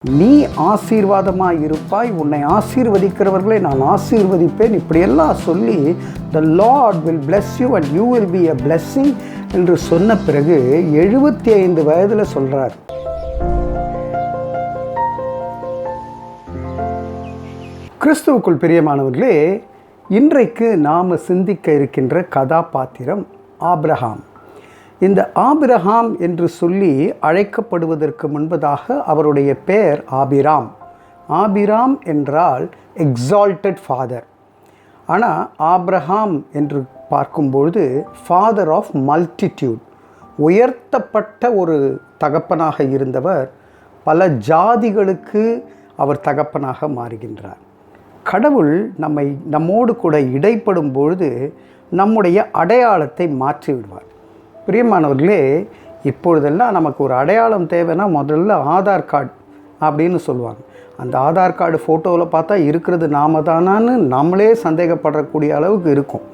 நீ ஆசீர்வாதமாய் இருப்பாய், உன்னை ஆசீர்வதிக்கிறவர்களை நான் ஆசீர்வதிப்பேன், இப்படியெல்லாம் சொல்லி the Lord will bless you and you will be a blessing என்று சொன்ன பிறகு 75 வயதில் சொல்கிறார். கிறிஸ்துவுக்குள் பிரியமானவர்களே, இன்றைக்கு நாம் சிந்திக்க இருக்கின்ற கதாபாத்திரம் ஆபிரகாம். இந்த ஆபிரகாம் என்று சொல்லி அழைக்கப்படுவதற்கு முன்பதாக அவருடைய பெயர் ஆபிராம். ஆபிராம் என்றால் எக்ஸால்டட் ஃபாதர். ஆனால் ஆபிரகாம் என்று பார்க்கும்பொழுது ஃபாதர் ஆஃப் மல்டிடியூட், உயர்த்தப்பட்ட ஒரு தகப்பனாக இருந்தவர் பல ஜாதிகளுக்கு அவர் தகப்பனாக மாறுகின்றார். கடவுள் நம்மோடு கூட இடைப்படும் பொழுது நம்முடைய அடையாளத்தை மாற்றி விடுவார். பிரியமானவர்களே, இப்பொழுதெல்லாம் நமக்கு ஒரு அடையாளம் தேவைன்னா முதல்ல ஆதார் கார்டு அப்படின்னு சொல்லுவாங்க. அந்த ஆதார் கார்டு ஃபோட்டோவில் பார்த்தா இருக்கிறது நாம தானான்னு நம்மளே சந்தேகப்படக்கூடிய அளவுக்கு இருக்கும்.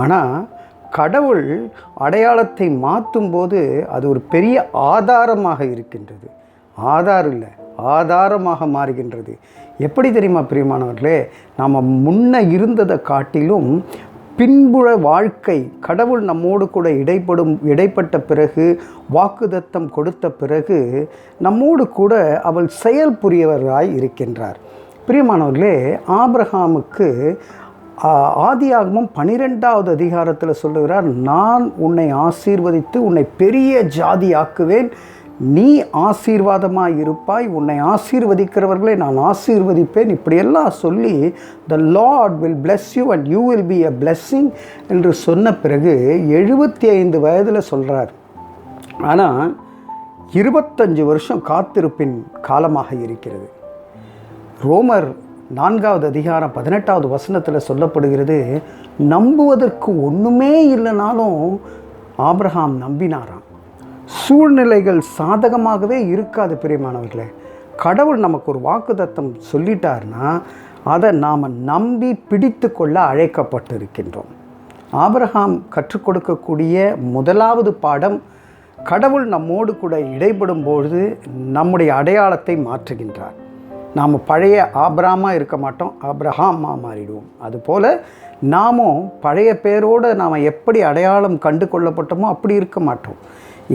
ஆனால் கடவுள் அடையாளத்தை மாற்றும் போது அது ஒரு பெரிய ஆதாரமாக இருக்கின்றது. ஆதாரம் இல்லை, ஆதாரமாக மாறுகின்றது. எப்படி தெரியுமா பிரியமானவர்களே, நாம் முன்ன இருந்ததை காட்டிலும் பின்புற வாழ்க்கை கடவுள் நம்மோடு கூட இடைப்பட்ட பிறகு, வாக்குதத்தம் கொடுத்த பிறகு நம்மோடு கூட அவள் செயல் புரியவராய் இருக்கின்றார். பிரியமானவர்களே, ஆபிரகாமுக்கு ஆதியாகமம் 12வது அதிகாரத்தில் சொல்லுகிறார், நான் உன்னை ஆசீர்வதித்து உன்னை பெரிய ஜாதியாக்குவேன், நீ ஆசீர்வாதமாக இருப்பாய், உன்னை ஆசீர்வதிக்கிறவர்களை நான் ஆசீர்வதிப்பேன், இப்படியெல்லாம் சொல்லி the Lord will bless you and you will be a blessing என்று சொன்ன பிறகு 75 வயதில் சொல்கிறார். ஆனால் 25 வருஷம் காத்திருப்பின் காலமாக இருக்கிறது. ரோமர் 4வது அதிகாரம் 18வது வசனத்தில் சொல்லப்படுகிறது, நம்புவதற்கு ஒன்றுமே இல்லைனாலும் ஆபிரகாம் நம்பினாராம். சூழ்நிலைகள் சாதகமாகவே இருக்காது பிரியமானவர்களே. கடவுள் நமக்கு ஒரு வாக்குத்தத்தம் சொல்லிட்டார்னா அதை நாம் நம்பி பிடித்து கொள்ள அழைக்கப்பட்டு இருக்கின்றோம். ஆபிரகாம் கற்றுக் கொடுக்கக்கூடிய முதலாவது பாடம், கடவுள் நம்மோடு கூட இடைப்படும் பொழுது நம்முடைய அடையாளத்தை மாற்றுகின்றார். நாம் பழைய ஆபிரகாமாக இருக்க மாட்டோம், ஆபிரகாமாக மாறிடுவோம். அதுபோல் நாமும் பழைய பேரோடு நாம் எப்படி அடையாளம் கண்டு கொள்ளப்பட்டோமோ அப்படி இருக்க மாட்டோம்.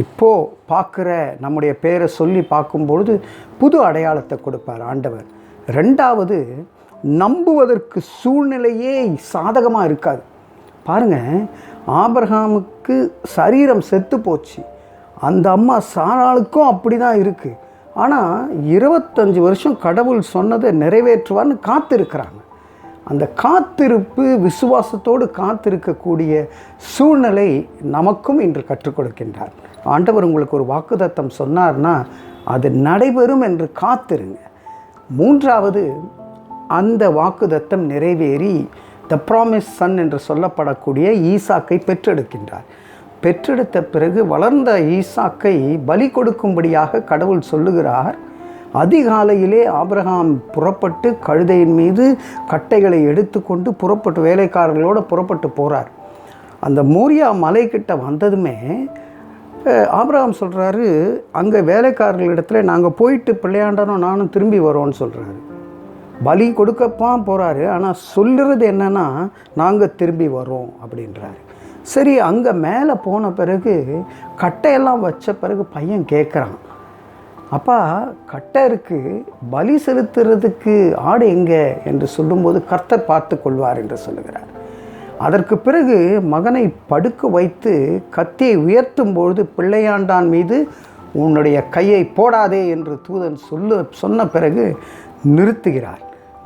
இப்போது பார்க்குற நம்முடைய பேரை சொல்லி பார்க்கும்பொழுது புது அடையாளத்தை கொடுப்பார் ஆண்டவர். ரெண்டாவது, நம்புவதற்கு சூழ்நிலையே சாதகமாக இருக்காது. பாருங்கள், ஆபிரகாமுக்கு சரீரம் செத்து போச்சு, அந்த அம்மா சாராளுக்கும் அப்படி தான் இருக்குது. ஆனால் 25 வருஷம் கடவுள் சொன்னதை நிறைவேற்றுவார்னு காத்திருக்கிறாங்க. அந்த காத்திருப்பு, விசுவாசத்தோடு காத்திருக்கக்கூடிய சூழ்நிலை நமக்கும் இன்று கற்றுக் கொடுக்கின்றார். ஆண்டவர் உங்களுக்கு ஒரு வாக்குத்தத்தம் சொன்னார்னா அது நடைபெறும் என்று காத்திருங்க. மூன்றாவது, அந்த வாக்குத்தத்தம் நிறைவேறி த ப்ராமிஸ் சன் என்று சொல்லப்படக்கூடிய ஈசாக்கை பெற்றெடுக்கின்றார். பெற்றெடுத்த பிறகு வளர்ந்த ஈசாக்கை பலி கொடுக்கும்படியாக கடவுள் சொல்லுகிறார். அதிகாலையிலே ஆபிரகாம் புறப்பட்டு கழுதையின் மீது கட்டைகளை எடுத்துக்கொண்டு புறப்பட்டு வேலைக்காரர்களோடு புறப்பட்டு போகிறார். அந்த மோரியா மலைக்கிட்ட வந்ததுமே ஆபிரகாம் சொல்கிறாரு, அங்கே வேலைக்காரர்களிடத்துல நாங்கள் போயிட்டு பிள்ளையாண்டனோம், நானும் திரும்பி வரோன்னு சொல்கிறாரு. பலி கொடுக்கப்பான் போகிறாரு, ஆனால் சொல்லுறது என்னென்னா நாங்கள் திரும்பி வரோம் அப்படின்றாரு. சரி, அங்கே மேலே போன பிறகு கட்டையெல்லாம் வச்ச பிறகு பையன் கேட்குறான், அப்பா கட்டை இருக்குது, பலி செலுத்துறதுக்கு ஆடு எங்கே என்று சொல்லும்போது கர்த்தர் பார்த்து கொள்வார் என்று சொல்லுகிறார். அதற்கு பிறகு மகனை படுக்க வைத்து கத்தியை உயர்த்தும் பொழுது பிள்ளையாண்டான் மீது உன்னுடைய கையை போடாதே என்று தூதன் சொன்ன பிறகு நிறுத்துகிறார்.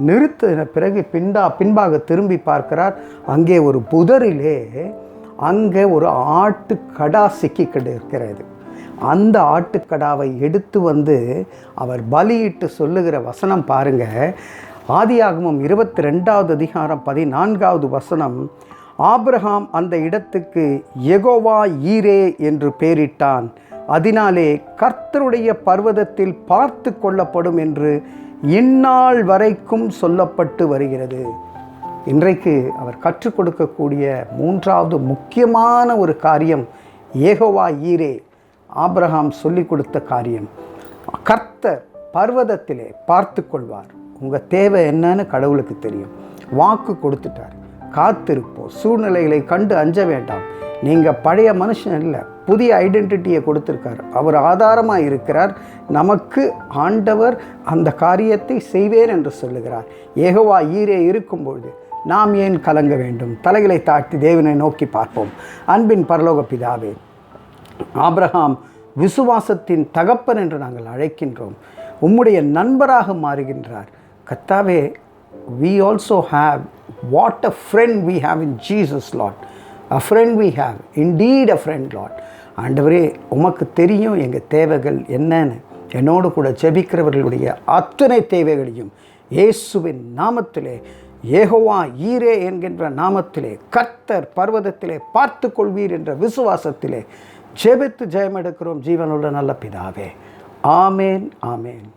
நிறுத்தின பிறகு பின்பாக திரும்பி பார்க்கிறார். அங்கே ஒரு புதரிலே அங்கே ஒரு ஆட்டுக்கடா சிக்கிக்கிட்டு இருக்கிறது. அந்த ஆட்டுக்கடாவை எடுத்து வந்து அவர் பலியிட்டு சொல்லுகிற வசனம் பாருங்கள். ஆதியாகமம் 22வது அதிகாரம் 14வது வசனம், ஆபிரகாம் அந்த இடத்துக்கு யெகோவா ஈரே என்று பெயரிட்டான், அதனாலே கர்த்தருடைய பர்வதத்தில் பார்த்து கொள்ளப்படும் என்று இந்நாள் வரைக்கும் சொல்லப்பட்டு வருகிறது. இன்றைக்கு அவர் கற்றுக் கொடுக்கக்கூடிய மூன்றாவது முக்கியமான ஒரு காரியம் யெகோவா ஈரே. ஆபிரகாம் சொல்லி கொடுத்த காரியம், கர்த்தர் பர்வதத்திலே பார்த்து கொள்வார். உங்கள் தேவை என்னன்னு கடவுளுக்கு தெரியும். வாக்கு கொடுத்துட்டார். காத்திருப்போம். சூழ்நிலைகளை கண்டு அஞ்ச வேண்டாம். நீங்கள் பழைய மனுஷன் இல்லை, புதிய ஐடென்டிட்டியை கொடுத்துருக்கார். அவர் ஆதாரமாக இருக்கிறார். நமக்கு ஆண்டவர் அந்த காரியத்தை செய்வேன் என்று சொல்லுகிறார். யெகோவா ஈரே இருக்கும்பொழுது நாம் ஏன் கலங்க வேண்டும்? தலைகளை தாழ்த்தி தேவனை நோக்கி பார்ப்போம். அன்பின் பரலோக பிதாவே, ஆபிரகாம் விசுவாசத்தின் தகப்பன் என்று நாங்கள் அழைக்கின்றோம். உம்முடைய நண்பராக மாறுகின்றார். கர்த்தாவே, we also have, what a friend we have in Jesus, Lord. A friend we have, indeed a friend, Lord. ஆண்டவரே, உமக்கு தெரியும் எங்கள் தேவைகள் என்னன்னு. என்னோடு கூட ஜெபிக்கிறவர்களுடைய அத்தனை தேவைகளையும் இயேசுவின் நாமத்திலே, யெகோவா ஈரே என்கின்ற நாமத்திலே, கர்த்தர் பர்வதத்திலே பார்த்து கொள்வீர் என்ற விசுவாசத்திலே ஜெபித்து ஜெயமெடுக்கிறோம் ஜீவனுள்ள நல்ல பிதாவே. ஆமேன், ஆமேன்.